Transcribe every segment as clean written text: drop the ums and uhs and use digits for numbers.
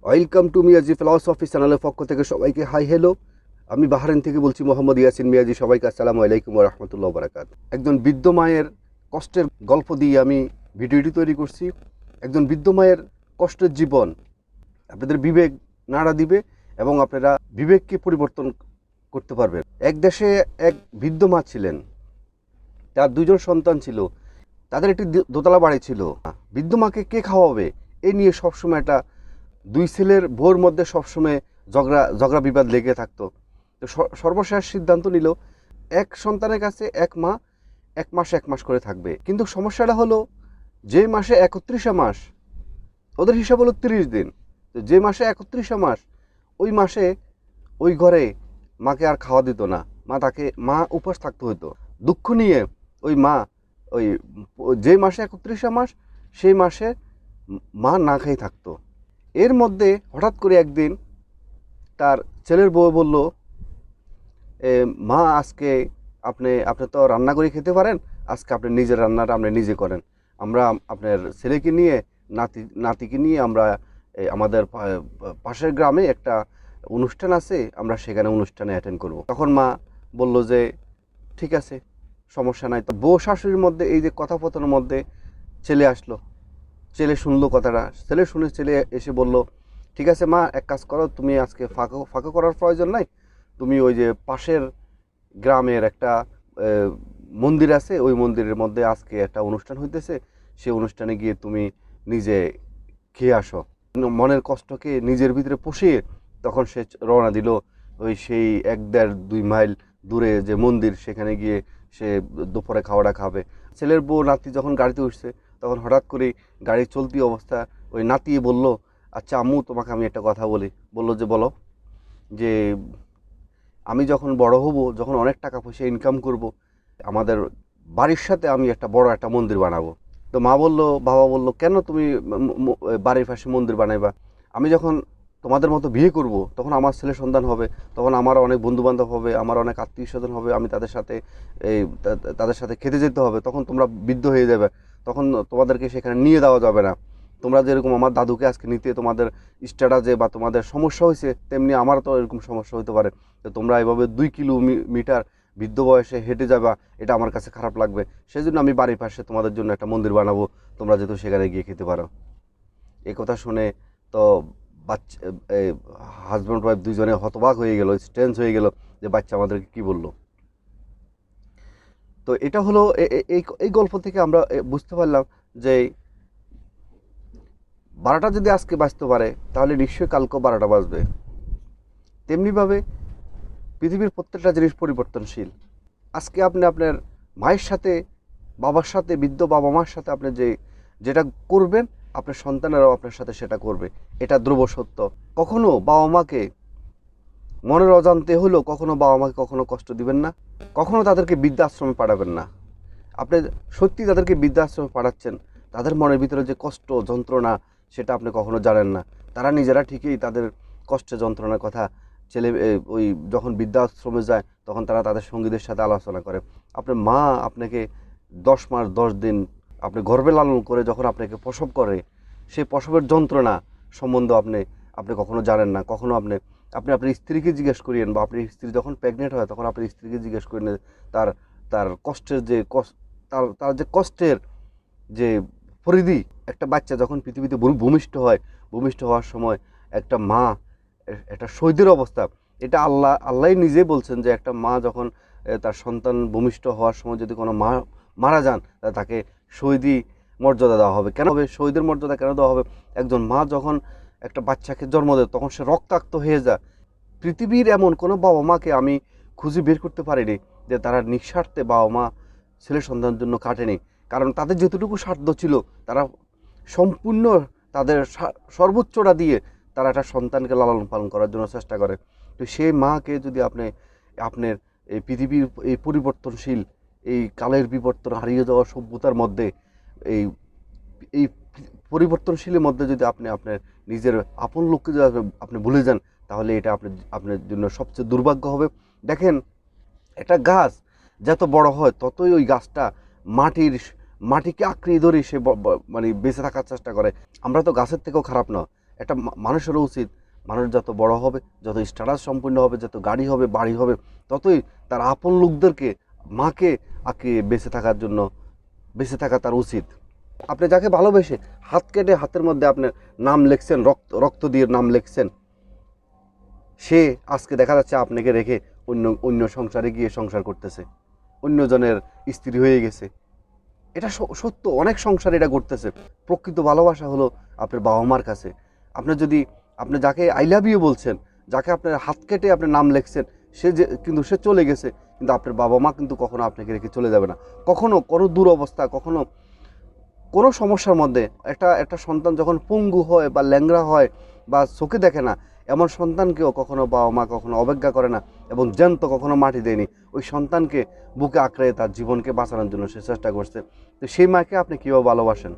Welcome to Miyaji philosophy চ্যানেলের পক্ষ থেকে সবাইকে হাই হ্যালো। আমি বাহরাইন থেকে বলছি মোহাম্মদ ইয়াসিন মিয়াজি। সবাইকে আসসালামু আলাইকুম ওয়া রাহমাতুল্লাহি ওয়া বারাকাতুহু। একজন বৃদ্ধ মায়ের কষ্টের গল্প দিয়ে আমি ভিডিওটি তৈরি করছি। একজন বৃদ্ধ মায়ের কষ্টের জীবন আপনাদের বিবেক নাড়া দিবে এবং আপনারা বিবেককে পরিবর্তন করতে পারবেন। এক দেশে এক বৃদ্ধ মা ছিলেন, তার দুজন সন্তান ছিল, তাদের একটি দোতলা বাড়ি ছিল। বৃদ্ধ মাকে কে খাওয়াবে এই নিয়ে সবসময় একটা দুই ছেলের বউর মধ্যে সবসময় ঝগড়া বিবাদ লেগে থাকতো। তো সর্বশেষ সিদ্ধান্ত নিল এক সন্তানের কাছে এক মা এক মাস করে থাকবে। কিন্তু সমস্যাটা হলো যে মাসে 31 মাস, ওদের হিসাব হলো 30 দিন। তো যে মাসে 31 মাস ওই মাসে ওই ঘরে মাকে আর খাওয়া দিত না, মা উপোস থাকতে হতো। দুঃখ নিয়ে ওই মা ওই যে মাসে 31 মাস সেই মাসে মা না খেয়ে থাকতো। এর মধ্যে হঠাৎ করে একদিন তার ছেলের বউ বলল, মা আজকে আপনি তো রান্না করে খেতে পারেন, আজকে আপনি নিজের রান্নাটা আপনি নিজে করেন। আমরা আপনার ছেলেকে নিয়ে নাতিকে নিয়ে আমরা আমাদের পাশের গ্রামে একটা অনুষ্ঠান আছে, আমরা সেখানে অনুষ্ঠানে অ্যাটেন্ড করব। তখন মা বলল যে ঠিক আছে, সমস্যা নাই। তো বউ শাশুড়ির মধ্যে এই যে কথোপকথনের মধ্যে ছেলে আসলো, ছেলে শুনলো কথাটা, ছেলে এসে বলল ঠিক আছে মা, এক কাজ করো, তুমি আজকে ফাঁকা করার প্রয়োজন নাই, তুমি ওই যে পাশের গ্রামের একটা মন্দির আছে, ওই মন্দিরের মধ্যে আজকে একটা অনুষ্ঠান হইতেছে, সেই অনুষ্ঠানে গিয়ে তুমি নিজে খেয়ে আসো। মনের কষ্টকে নিজের ভিতরে পুষিয়ে তখন সে রওনা দিল ওই সেই 1-1.5-2 মাইল দূরে যে মন্দির, সেখানে গিয়ে সে দুপুরে খাওয়াটা খাবে। ছেলের বউ নাতি যখন গাড়িতে উঠছে তখন হঠাৎ করে গাড়ি চলতি অবস্থা ওই নাতি বলল, আচ্ছা আম্মু, তোমাকে আমি একটা কথা বলি। বলল যে বলো। যে আমি যখন বড় হব, যখন অনেক টাকা পয়সা ইনকাম করব, আমাদের বাড়ির সাথে আমি একটা বড় একটা মন্দির বানাবো। তো বাবা বলল কেন তুমি বাড়ির পাশে মন্দির বানাইবা? আমি যখন তোমাদের মতো বিয়ে করব তখন আমার ছেলে সন্তান হবে, তখন আমার অনেক বন্ধু বান্ধব হবে, আমার অনেক আত্মীয় স্বজন হবে, আমি তাদের সাথে খেতে যেতে হবে, তখন তোমরা বৃদ্ধ হয়ে যাবে, তখন তোমাদেরকে সেখানে নিয়ে দেওয়া যাবে না। তোমরা যেরকম আমার দাদুকে আজকে নিতে তোমাদের স্ট্যাটাসে বা তোমাদের সমস্যা হয়েছে, তেমনি আমারও তো এরকম সমস্যা হতে পারে। তো তোমরা এভাবে 2 কিলোমিটার বৃদ্ধ বয়সে হেঁটে যাবা, এটা আমার কাছে খারাপ লাগবে। সেই জন্য আমি বাড়ির পাশে তোমাদের জন্য একটা মন্দির বানাবো, তোমরা যেহেতু সেখানে গিয়ে খেতে পারো। এই কথা শুনে তো বাচ্চা হাজব্যান্ড ওয়াইফ দুজনে হতবাক হয়ে গেল, স্টেন্স হয়ে গেল যে বাচ্চা আমাদেরকে কি বললো। তো এটা হলো এই গল্প থেকে আমরা বুঝতে পারলাম যে 12টা যদি আজকে বাঁচতে পারে তাহলে নিশ্চয়ই কালকেও 12টা বাজবে। তেমনিভাবে পৃথিবীর প্রত্যেকটা জিনিস পরিবর্তনশীল। আজকে আপনি আপনার মায়ের সাথে, বাবার সাথে, বৃদ্ধ বাবা মার সাথে আপনি যেটা করবেন, আপনার সন্তানেরাও আপনার সাথে সেটা করবে। এটা ধ্রুব সত্য। কখনো বাবা মাকে মনের অজান্তে হলেও কখনো বাবা মাকে কখনো কষ্ট দিবেন না, কখনো তাদেরকে বৃদ্ধাশ্রমে পাঠাবেন না। আপনি সত্যি তাদেরকে বৃদ্ধাশ্রমে পাঠাচ্ছেন, তাদের মনের ভিতরে যে কষ্ট যন্ত্রণা সেটা আপনি কখনো জানেন না। তারা নিজেরা ঠিকই তাদের কষ্টে যন্ত্রণার কথা ওই যখন বৃদ্ধাশ্রমে যায় তখন তারা তাদের সঙ্গীদের সাথে আলোচনা করে। আপনার মা আপনাকে 10 মাস 10 দিন আপনি গর্ভে লালন করে যখন আপনাকে প্রসব করে, সেই প্রসবের যন্ত্রণা সম্বন্ধে আপনি কখনো জানেন না। কখনো আপনি আপনার স্ত্রীকে জিজ্ঞেস করিয়েন, বা আপনার স্ত্রী যখন প্রেগনেন্ট হয় তখন আপনার স্ত্রীকে জিজ্ঞেস করেন তার তার কষ্টের যে তার যে কষ্টের যে পরিধি। একটা বাচ্চা যখন পৃথিবীতে ভূমিষ্ঠ হওয়ার সময় একটা মা একটা শহীদের অবস্থা, এটা আল্লাহ নিজে বলছেন যে একটা মা যখন তার সন্তান ভূমিষ্ঠ হওয়ার সময় যদি কোনো মা মারা যান, তাকে শহীদি মর্যাদা দেওয়া হবে। কেন হবে শহীদের মর্যাদা কেন দেওয়া হবে? একজন মা যখন একটা বাচ্চাকে জন্ম দেয় তখন সে রক্তাক্ত হয়ে যায়। পৃথিবীর এমন কোনো বাবা মাকে আমি খুঁজে বের করতে পারিনি যে তারা নিঃস্বার্থে বাবা মা ছেলে সন্তানের জন্য কাটেনি। কারণ তাদের যতটুকু স্বার্থ ছিল তারা সম্পূর্ণ তাদের সর্বোচ্চটা দিয়ে তারা একটা সন্তানকে লালন পালন করার জন্য চেষ্টা করে। তো সেই মাকে যদি আপনার এই পৃথিবীর এই পরিবর্তনশীল, এই কালের বিবর্তন, হারিয়ে যাওয়া সভ্যতার মধ্যে এই এই পরিবর্তনশীলের মধ্যে যদি আপনি আপনার নিজের আপন লোককে যদি আপনি ভুলে যান, তাহলে এটা আপনার জন্য সবচেয়ে দুর্ভাগ্য হবে। দেখেন, একটা গাছ যত বড় হয় ততই ওই গাছটা মাটিকে আঁকড়িয়ে ধরে সে মানে বেঁচে থাকার চেষ্টা করে। আমরা তো গাছের থেকেও খারাপ না। একটা মানুষেরও উচিত, মানুষ যত বড় হবে, যত স্ট্যাটাস সম্পন্ন হবে, যত গাড়ি হবে, বাড়ি হবে, ততই তার আপন লোকদেরকে, মাকে আঁকে বেঁচে থাকা তার উচিত। আপনি যাকে ভালোবেসে হাত কেটে হাতের মধ্যে আপনার নাম লিখছেন, রক্ত দিয়ে নাম লিখছেন, সে আজকে দেখা যাচ্ছে আপনাকে রেখে অন্য সংসারে গিয়ে সংসার করতেছে, অন্যজনের স্ত্রী হয়ে গেছে। এটা সত্য, অনেক সংসার এটা করতেছে। প্রকৃত ভালোবাসা হলো আপনার বাবা মার কাছে। আপনি যাকে আই লাভ ইউ বলছেন, যাকে আপনার হাত কেটে আপনার নাম লিখছেন, কিন্তু সে চলে গেছে, কিন্তু আপনার বাবা মা কিন্তু কখনো আপনাকে রেখে চলে যাবে না। কখনো কোনো দুরবস্থা, কখনো কোনো সমস্যার মধ্যে একটা সন্তান যখন পঙ্গু হয় বা ল্যাংড়া হয় বা চোখে দেখে না, এমন সন্তানকেও কখনো বাবা মা কখনো অবজ্ঞা করে না এবং জ্যান্ত কখনো মাটি দেয়নি। ওই সন্তানকে বুকে আঁকড়ে তার জীবনকে বাঁচানোর জন্য সে চেষ্টা করছে। তো সেই মাকে আপনি কীভাবে ভালোবাসেন?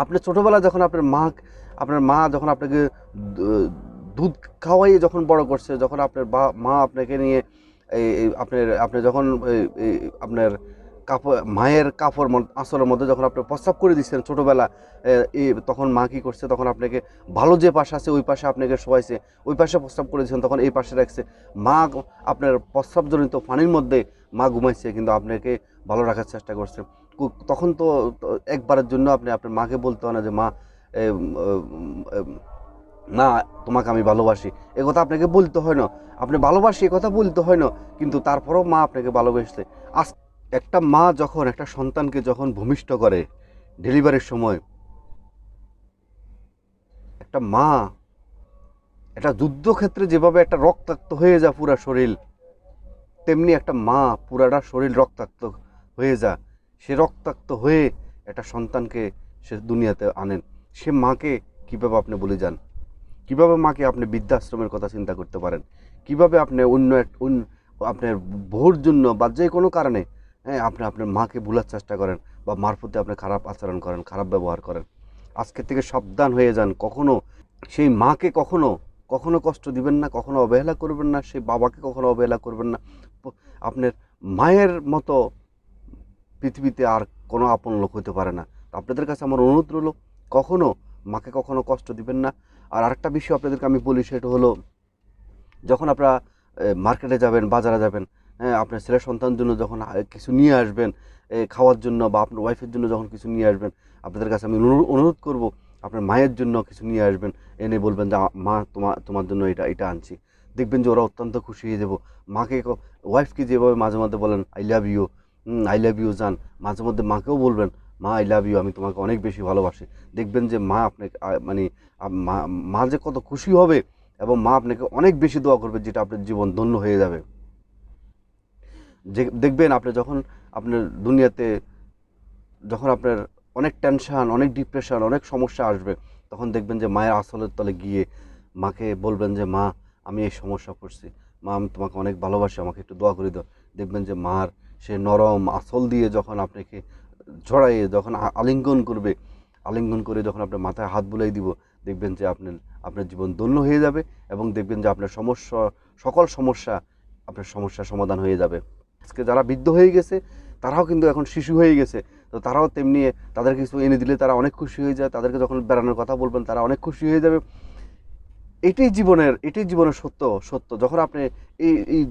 আপনি ছোটোবেলায় যখন আপনার মা যখন আপনাকে দুধ খাওয়াইয়ে যখন বড় করছে, যখন আপনার মা আপনাকে নিয়ে আপনি যখন আপনার মায়ের কাপড় আঁচলের মধ্যে যখন আপনি প্রস্রাব করে দিচ্ছেন ছোটোবেলা, তখন মা কী করছে? তখন আপনাকে ভালো যে পাশে আছে ওই পাশে আপনাকে শোয়াইছে, ওই পাশে প্রস্রাব করে দিচ্ছেন, তখন এই পাশে রাখছে। মা আপনার প্রস্রাবজনিত পানির মধ্যে মা ঘুমাইছে, কিন্তু আপনাকে ভালো রাখার চেষ্টা করছে। তখন তো একবারের জন্য আপনি আপনার মাকে বলতে হয় না যে মা, না তোমাকে আমি ভালোবাসি, এ কথা আপনাকে বলতে হয় না। আপনি ভালোবাসি এ কথা বলতে হয় না, কিন্তু তারপরেও মা আপনাকে ভালোবেসেছে। আজ একটা মা যখন একটা সন্তানকে যখন ভূমিষ্ঠ করে ডেলিভারির সময়, একটা মা একটা যুদ্ধক্ষেত্রে যেভাবে একটা রক্তাক্ত হয়ে যায় পুরা শরীর, তেমনি একটা মা পুরাটা শরীর রক্তাক্ত হয়ে যায়। সে রক্তাক্ত হয়ে একটা সন্তানকে সে দুনিয়াতে আনেন। সে মাকে কীভাবে আপনি ভুলে যান? কীভাবে মাকে আপনি বৃদ্ধাশ্রমের কথা চিন্তা করতে পারেন? কীভাবে আপনি আপনার বউর জন্য বা যে কোনো কারণে, হ্যাঁ, আপনি আপনার মাকে ভুলার চেষ্টা করেন বা মার প্রতি আপনি খারাপ আচরণ করেন, খারাপ ব্যবহার করেন? আজকের থেকে সাবধান হয়ে যান। কখনো সেই মাকে কখনো কষ্ট দিবেন না, কখনো অবহেলা করবেন না, সেই বাবাকে কখনো অবহেলা করবেন না। আপনার মায়ের মতো পৃথিবীতে আর কোনো আপন লোক হতে পারে না। তো আপনাদের কাছে আমার অনুরোধ রইল, মাকে কখনো কষ্ট দিবেন না। আর আরেকটা বিষয় আপনাদেরকে আমি বলি, সেটা হলো যখন আপনারা মার্কেটে যাবেন, বাজারে যাবেন, হ্যাঁ, আপনার ছেলে সন্তানের জন্য যখন কিছু নিয়ে আসবেন খাওয়ার জন্য, বা আপনার ওয়াইফের জন্য যখন কিছু নিয়ে আসবেন, আপনাদের কাছে আমি অনুরোধ করব আপনার মায়ের জন্য কিছু নিয়ে আসবেন। এনে বলবেন যে মা, তোমার জন্য এটা আনছি। দেখবেন যে ওরা অত্যন্ত খুশি হয়ে যাব। ওয়াইফকে যেভাবে মাঝে মধ্যে বলেন আই লাভ ইউ, জান, মাঝে মধ্যে মাকেও বলবেন মা আই লাভ ইউ, আমি তোমাকে অনেক বেশি ভালোবাসি। দেখবেন যে মা আপনাকে মানে মা যে কত খুশি হবে, এবং মা আপনাকে অনেক বেশি দোয়া করবে, যেটা আপনার জীবন ধন্য হয়ে যাবে। দেখবেন আপনি যখন আপনার দুনিয়াতে যখন আপনার অনেক টেনশন, অনেক ডিপ্রেশন, অনেক সমস্যা আসবে, তখন দেখবেন যে মায়ের আঁচলের তলে গিয়ে মাকে বলবেন যে মা, আমি এই সমস্যা পড়ছি, মা আমি তোমাকে অনেক ভালোবাসি, আমাকে একটু দোয়া করে দাও। দেখবেন যে মার সে নরম আঁচল দিয়ে যখন আপনাকে জড়াইয়ে যখন আলিঙ্গন করে যখন আপনার মাথায় হাত বুলাই দিব, দেখবেন যে আপনার জীবন ধন্য হয়ে যাবে, এবং দেখবেন যে আপনার সকল সমস্যার সমাধান হয়ে যাবে। আজকে যারা বৃদ্ধ হয়ে গেছে, তারাও কিন্তু এখন শিশু হয়ে গেছে, তো তারাও তেমনি, তাদের কিছু এনে দিলে তারা অনেক খুশি হয়ে যায়, তাদেরকে যখন বেড়ানোর কথা বলবেন তারা অনেক খুশি হয়ে যাবে। এটাই জীবনের সত্য। যখন আপনি এই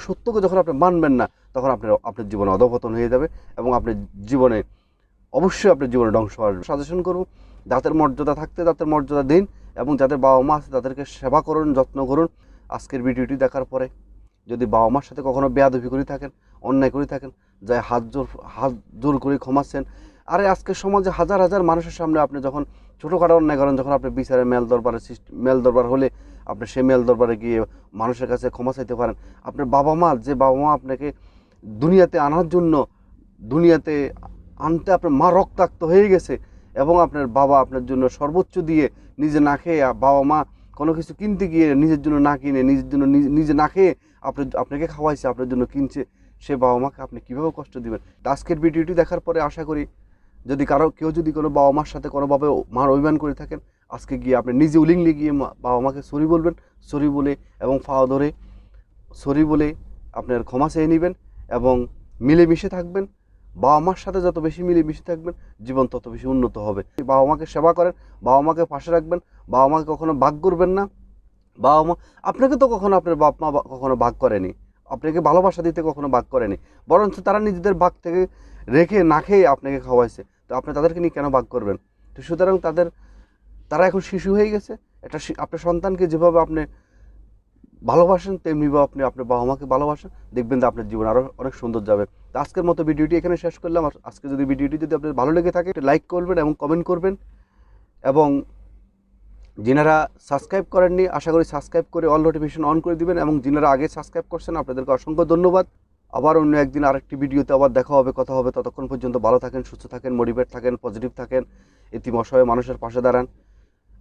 সত্যকে যখন আপনি মানবেন না, তখন আপনার জীবনে অধঃপতন হয়ে যাবে, এবং আপনার জীবনে অবশ্যই আপনার জীবনে ধ্বংস আসবে। সাজেশন করব, যাদের মর্যাদা থাকতে তাদের মর্যাদা দিন, এবং যাদের বাবা মা আছে তাদেরকে সেবা করুন, যত্ন করুন। আজকের ভিডিওটি দেখার পরে যদি বাবা মার সাথে কখনো বেয়াদবি করে থাকেন, অন্যায় করে থাকেন, যাই হাত জোর করে ক্ষমাচ্ছেন। আরে আজকের সমাজে হাজার হাজার মানুষের সামনে আপনি যখন ছোটোখাটো অন্যায় করেন, যখন আপনি বিচারে মেল দরবার হলে আপনি সেই মেল দরবারে গিয়ে মানুষের কাছে ক্ষমা চাইতে পারেন। আপনার বাবা মা আপনাকে দুনিয়াতে আনার জন্য, দুনিয়াতে আনতে আপনার মা রক্তাক্ত হয়ে গেছে, এবং আপনার বাবা আপনার জন্য সর্বোচ্চ দিয়ে নিজে না খেয়ে, বাবা মা কোনো কিছু কিনতে গিয়ে নিজের জন্য না কিনে, নিজের জন্য নিজে না খেয়ে আপনাকে খাওয়াইছে, আপনার জন্য কিনছে, সে বাবা মাকে আপনি কীভাবে কষ্ট দিবেন? আজকের ভিডিওটি দেখার পরে আশা করি, যদি কেউ যদি কোনো বাবা মার সাথে কোনোভাবে মার অভিমান করে থাকেন, আজকে গিয়ে আপনি নিজে উলিংলি গিয়ে বাবা মাকে সরি বলবেন। সরি বলে এবং পাও ধরে সরি বলে আপনার ক্ষমা চেয়ে নেবেন, এবং মিলেমিশে থাকবেন। বাবা মার সাথে যত বেশি মিলেমিশে থাকবেন জীবন তত বেশি উন্নত হবে। বাবা মাকে সেবা করেন, বাবা মাকে পাশে রাখবেন, বাবা মাকে কখনো ভাগ করবেন না। বাবা মা আপনাকে তো কখনো আপনার বাপ মা কখনো ভাগ করেনি, আপনাকে ভালোবাসা দিতে কখনো ভাগ করেনি, বরঞ্চ তারা নিজেদের ভাগ থেকে রেখে না খেয়ে আপনাকে খাওয়াইছে। তো আপনি তাদেরকে নিয়ে কেন ভাগ করবেন? তো সুতরাং তারা এখন শিশু হয়ে গেছে। আপনার সন্তানকে যেভাবে আপনি ভালোবাসেন তেমনিভাবে আপনি আপনার বাবা মাকে ভালোবাসেন, দেখবেন যে আপনার জীবন আরও অনেক সুন্দর যাবে। তো আজকের মতো ভিডিওটি এখানে শেষ করলাম। আর আজকে যদি ভিডিওটি যদি আপনার ভালো লেগে থাকে লাইক করবেন এবং কমেন্ট করবেন, এবং যিনারা সাবস্ক্রাইব করেননি আশা করি সাবস্ক্রাইব করে অল নোটিফিকেশন অন করে দিবেন, এবং যিনারা আগে সাবস্ক্রাইব করছেন আপনাদেরকে অসংখ্য ধন্যবাদ। আবার অন্য একদিন আরেকটি ভিডিওতে আবার দেখা হবে, কথা হবে। ততক্ষণ পর্যন্ত ভালো থাকেন, সুস্থ থাকেন, মোটিভেট থাকেন, পজিটিভ থাকেন, এতিম অসহায় মানুষের পাশে দাঁড়ান।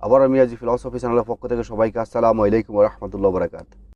আবার মিয়াজি ফিলসফি চ্যানেলের পক্ষ থেকে সবাইকে আসসালামু আলাইকুম ওয়া রাহমাতুল্লাহি ওয়া বারাকাতুহু।